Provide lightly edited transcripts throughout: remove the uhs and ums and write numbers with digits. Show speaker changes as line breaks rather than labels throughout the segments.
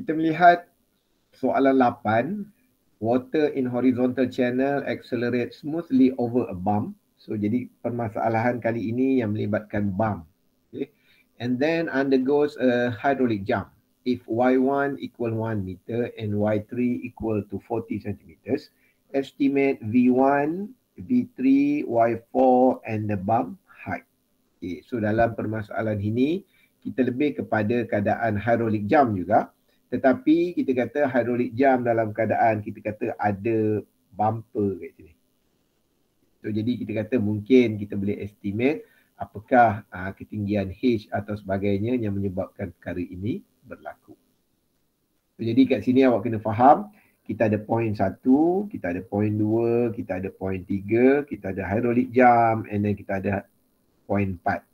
Kita melihat soalan 8. Water in horizontal channel accelerate smoothly over a bump. So jadi permasalahan kali ini yang melibatkan bump. Okay. And then undergoes a hydraulic jump. If y1 equal 1 meter and y3 equal to 40 centimeters, estimate v1, v3, y4 and the bump height. Okay. So dalam permasalahan ini, kita lebih kepada keadaan hydraulic jump juga. Tetapi kita kata hydraulic jump dalam keadaan kita kata ada bumper kat sini. So jadi kita kata mungkin kita boleh estimate apakah ketinggian H atau sebagainya yang menyebabkan perkara ini berlaku. So, jadi kat sini awak kena faham, kita ada point 1, kita ada point 2, kita ada point 3, kita ada hydraulic jump and then kita ada point 4.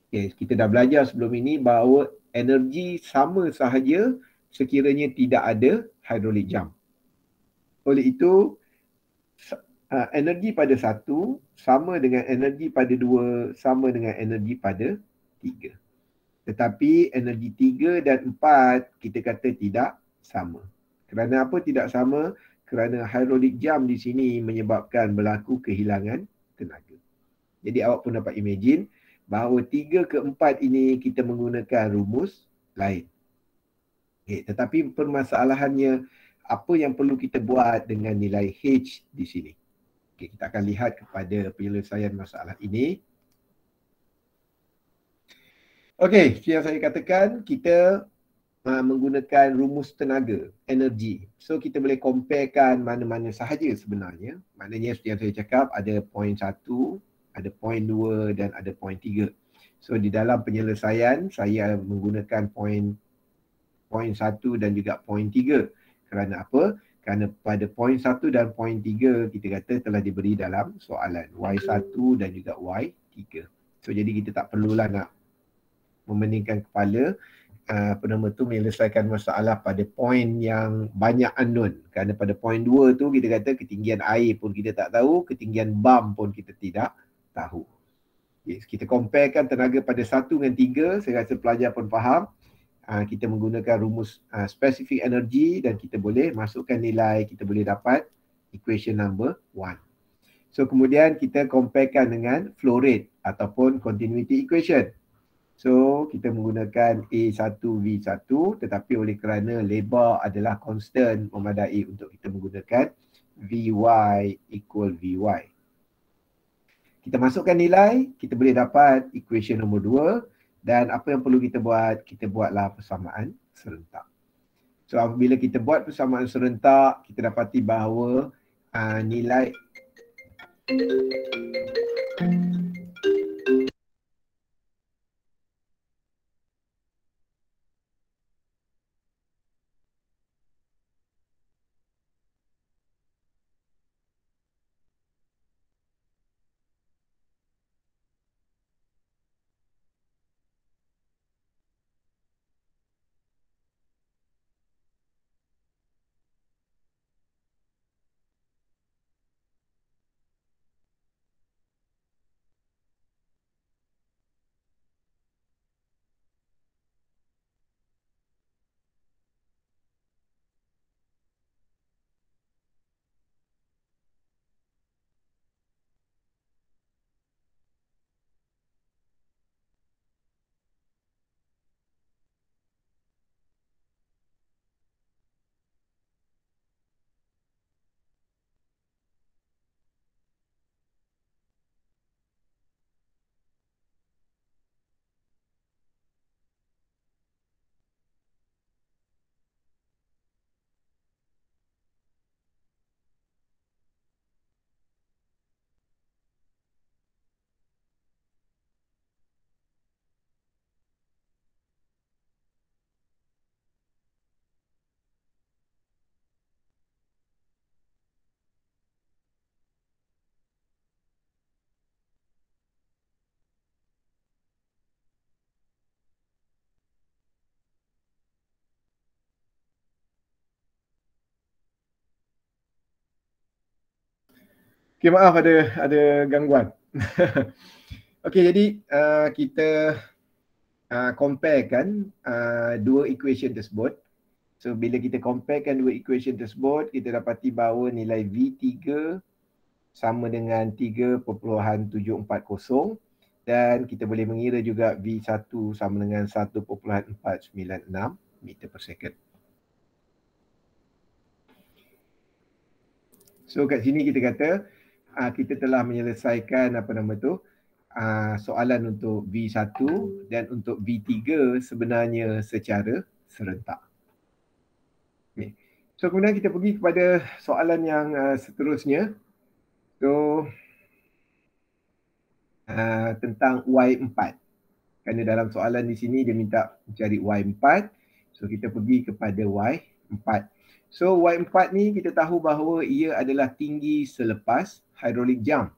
Okay, kita dah belajar sebelum ini bahawa energi sama sahaja sekiranya tidak ada hydraulic jump. Oleh itu, energi pada 1 sama dengan energi pada 2 sama dengan energi pada 3. Tetapi energi 3 dan 4 kita kata tidak sama. Kerana apa tidak sama? Kerana hydraulic jump di sini menyebabkan berlaku kehilangan tenaga. Jadi awak pun dapat imagine bahawa 3 ke 4 ini kita menggunakan rumus lain. Okay, tetapi permasalahannya apa yang perlu kita buat dengan nilai H di sini. Okay, kita akan lihat kepada penyelesaian masalah ini. Okey, seperti yang saya katakan, kita menggunakan rumus tenaga, energi. So kita boleh comparekan mana-mana sahaja sebenarnya. Maknanya seperti yang saya cakap, ada point 1, ada point 2 dan ada point 3. So di dalam penyelesaian, saya menggunakan point 1 dan juga point 3. Kerana apa? Kerana pada point 1 dan point 3 kita kata telah diberi dalam soalan Y1 dan juga Y3. So jadi kita tak perlulah nak memeningkan kepala menyelesaikan masalah pada point yang banyak unknown. Kerana pada point 2 tu kita kata ketinggian air pun kita tak tahu, ketinggian bump pun kita tidak tahu. Okay, kita comparekan tenaga pada 1 dengan 3, saya rasa pelajar pun faham. Kita menggunakan rumus specific energy dan kita boleh masukkan nilai, kita boleh dapat equation number 1. So kemudian kita comparekan dengan flow rate ataupun continuity equation. So kita menggunakan A1V1 tetapi oleh kerana lebar adalah constant memadai untuk kita menggunakan Vy equal Vy. Kita masukkan nilai, kita boleh dapat equation nombor 2. Dan apa yang perlu kita buat? Kita buatlah persamaan serentak. So apabila kita buat persamaan serentak, kita dapati bahawa nilai okay, maaf ada gangguan. Okey, jadi kita comparekan dua equation tersebut. So bila kita comparekan dua equation tersebut, kita dapati bahawa nilai V3 sama dengan 3.740 dan kita boleh mengira juga V1 sama dengan 1.496 meter per second. So kat sini kita kata kita telah menyelesaikan soalan untuk V1 dan untuk V3 sebenarnya secara serentak. Okay. So kemudian kita pergi kepada soalan yang seterusnya. So tentang Y4. Kerana dalam soalan di sini dia minta mencari Y4. So kita pergi kepada Y4. So Y4 ni kita tahu bahawa ia adalah tinggi selepas hydraulic jump.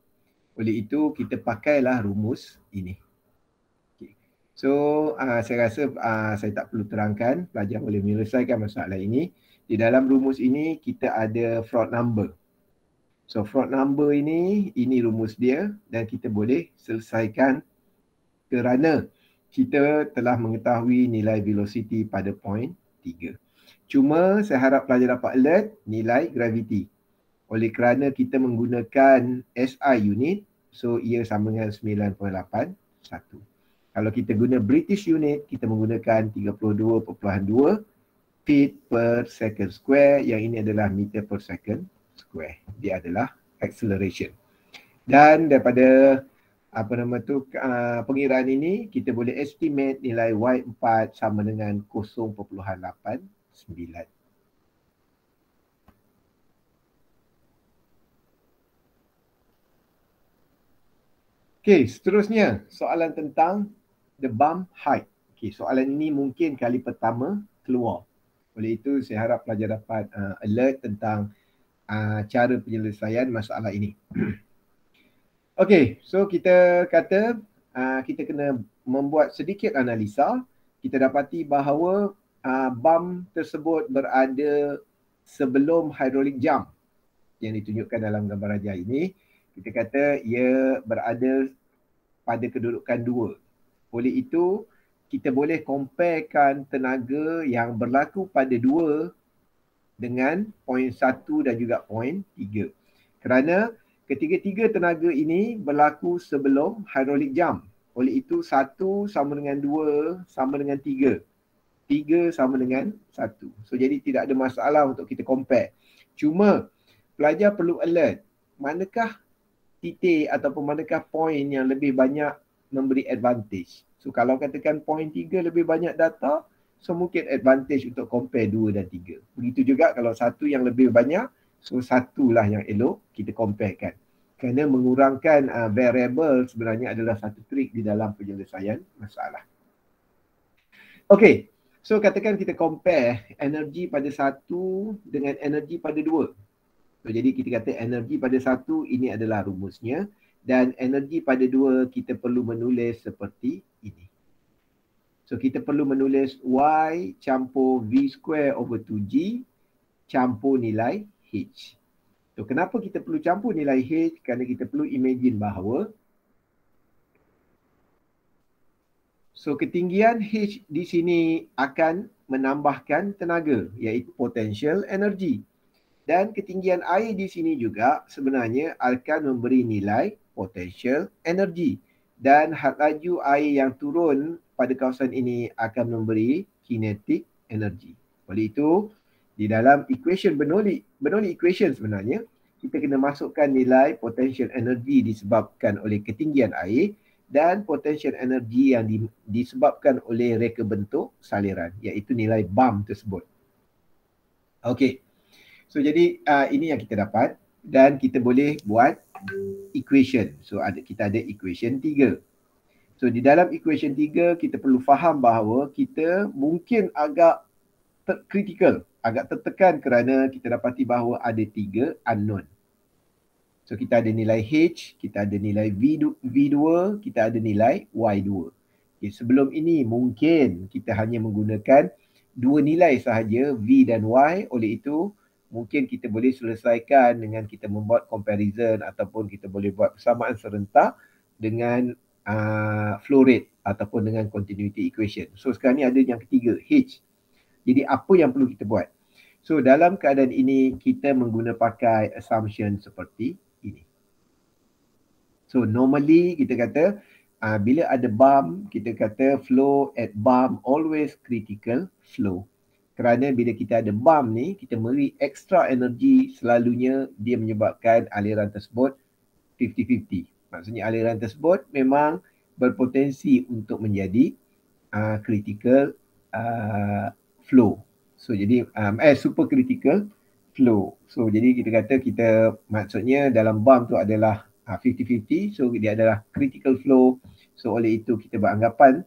Oleh itu kita pakailah rumus ini. Okay. So saya rasa saya tak perlu terangkan, pelajar boleh menyelesaikan masalah ini. Di dalam rumus ini kita ada Froude number. So Froude number ini rumus dia dan kita boleh selesaikan kerana kita telah mengetahui nilai velocity pada point 3. Cuma saya harap pelajar dapat alert nilai gravity. Oleh kerana kita menggunakan SI unit, so ia sama dengan 9.81. Kalau kita guna British unit, kita menggunakan 32.2 feet per second square. Yang ini adalah meter per second square. Dia adalah acceleration. Dan daripada pengiraan ini, kita boleh estimate nilai Y4 sama dengan 0.89. Okey, seterusnya soalan tentang the bump height. Okey, soalan ini mungkin kali pertama keluar. Oleh itu saya harap pelajar dapat alert tentang cara penyelesaian masalah ini. Okey, so kita kata kita kena membuat sedikit analisa. Kita dapati bahawa bump tersebut berada sebelum hydraulic jump yang ditunjukkan dalam gambar rajah ini. Kita kata ia berada pada kedudukan 2. Oleh itu, kita boleh comparekan tenaga yang berlaku pada 2 dengan point 1 dan juga point 3. Kerana ketiga-tiga tenaga ini berlaku sebelum hydraulic jump. Oleh itu, 1 sama dengan 2 sama dengan 3. 3 sama dengan 1. So, jadi tidak ada masalah untuk kita compare. Cuma, pelajar perlu alert. Manakah titik ataupun manakah point yang lebih banyak memberi advantage? So kalau katakan point 3 lebih banyak data, so mungkin advantage untuk compare 2 dan 3. Begitu juga kalau satu yang lebih banyak, so satulah yang elok kita comparekan. Kerana mengurangkan variable sebenarnya adalah satu trik di dalam penyelesaian masalah. Okey, so katakan kita compare energi pada 1 dengan energi pada 2. So, jadi kita kata energi pada 1 ini adalah rumusnya. Dan energi pada 2 kita perlu menulis seperti ini. So kita perlu menulis Y campur V square over 2G campur nilai H. So kenapa kita perlu campur nilai H? Kerana kita perlu imagine bahawa ketinggian H di sini akan menambahkan tenaga iaitu potential energy. Dan ketinggian air di sini juga sebenarnya akan memberi nilai potential energy. Dan had laju air yang turun pada kawasan ini akan memberi kinetic energy. Oleh itu, di dalam equation Bernoulli equation sebenarnya, kita kena masukkan nilai potential energy disebabkan oleh ketinggian air dan potential energy yang disebabkan oleh reka bentuk saliran, iaitu nilai bump tersebut. Okey. So jadi ini yang kita dapat dan kita boleh buat equation. So kita ada equation 3. So di dalam equation 3 kita perlu faham bahawa kita mungkin agak critical, agak tertekan kerana kita dapati bahawa ada 3 unknown. So kita ada nilai H, kita ada nilai V2, kita ada nilai Y2. Okay, sebelum ini mungkin kita hanya menggunakan 2 nilai sahaja, V dan Y. Oleh itu mungkin kita boleh selesaikan dengan kita membuat comparison ataupun kita boleh buat persamaan serentak dengan flow rate ataupun dengan continuity equation. So sekarang ni ada yang ketiga, H. Jadi apa yang perlu kita buat? So dalam keadaan ini kita pakai assumption seperti ini. So normally kita kata bila ada bump, kita kata flow at bump always critical flow. Kerana bila kita ada bump ni, kita beri extra energy, selalunya dia menyebabkan aliran tersebut 50-50. Maksudnya aliran tersebut memang berpotensi untuk menjadi critical flow. So jadi super critical flow. So jadi kita kata maksudnya dalam bump tu adalah 50-50. So dia adalah critical flow. So oleh itu kita beranggapan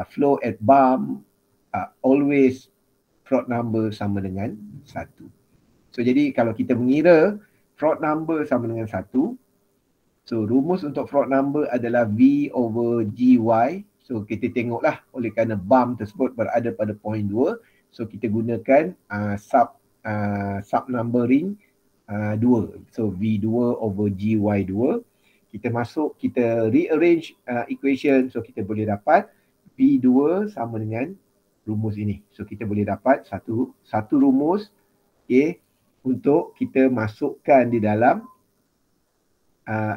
flow at bump always Froude number sama dengan 1. So jadi kalau kita mengira Froude number sama dengan 1, so rumus untuk Froude number adalah V over GY. So kita tengoklah oleh kerana bump tersebut berada pada point 2, so kita gunakan sub numbering 2. So V2 over GY2. Kita rearrange equation, so kita boleh dapat V2 sama dengan rumus ini. So kita boleh dapat satu rumus untuk kita masukkan di dalam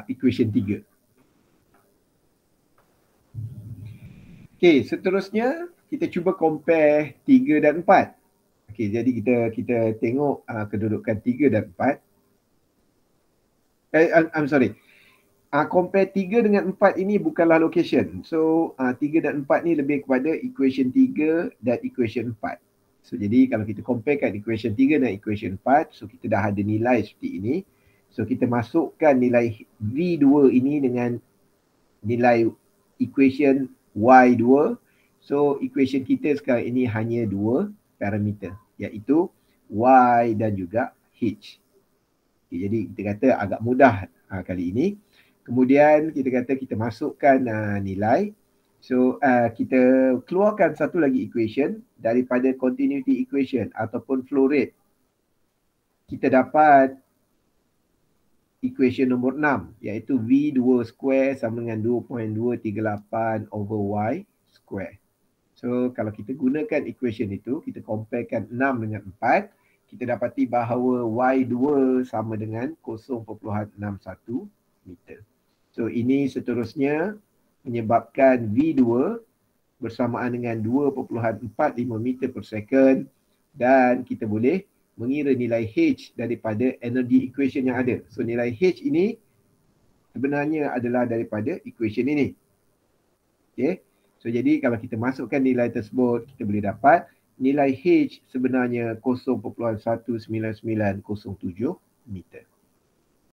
equation 3. Seterusnya kita cuba compare 3 dan 4. Jadi kita tengok kedudukan 3 dan 4. Compare 3 dengan 4 ini bukanlah location. So 3 dan 4 ni lebih kepada equation 3 dan equation 4. So jadi kalau kita comparekan equation 3 dan equation 4, so kita dah ada nilai seperti ini. So kita masukkan nilai V2 ini dengan nilai equation Y2. So equation kita sekarang ini hanya 2 parameter, iaitu Y dan juga H. Jadi kita kata agak mudah kali ini. Kemudian kita masukkan nilai. So kita keluarkan satu lagi equation daripada continuity equation ataupun flow rate. Kita dapat equation nombor 6, iaitu V2 square sama dengan 2.238 over Y square. So kalau kita gunakan equation itu, kita comparekan 6 dengan 4, kita dapati bahawa Y2 sama dengan 0.61 meter. So ini seterusnya menyebabkan V2 bersamaan dengan 2.45 meter per second, dan kita boleh mengira nilai H daripada energy equation yang ada. So nilai H ini sebenarnya adalah daripada equation ini. So jadi kalau kita masukkan nilai tersebut, kita boleh dapat nilai H sebenarnya 0.19907 meter.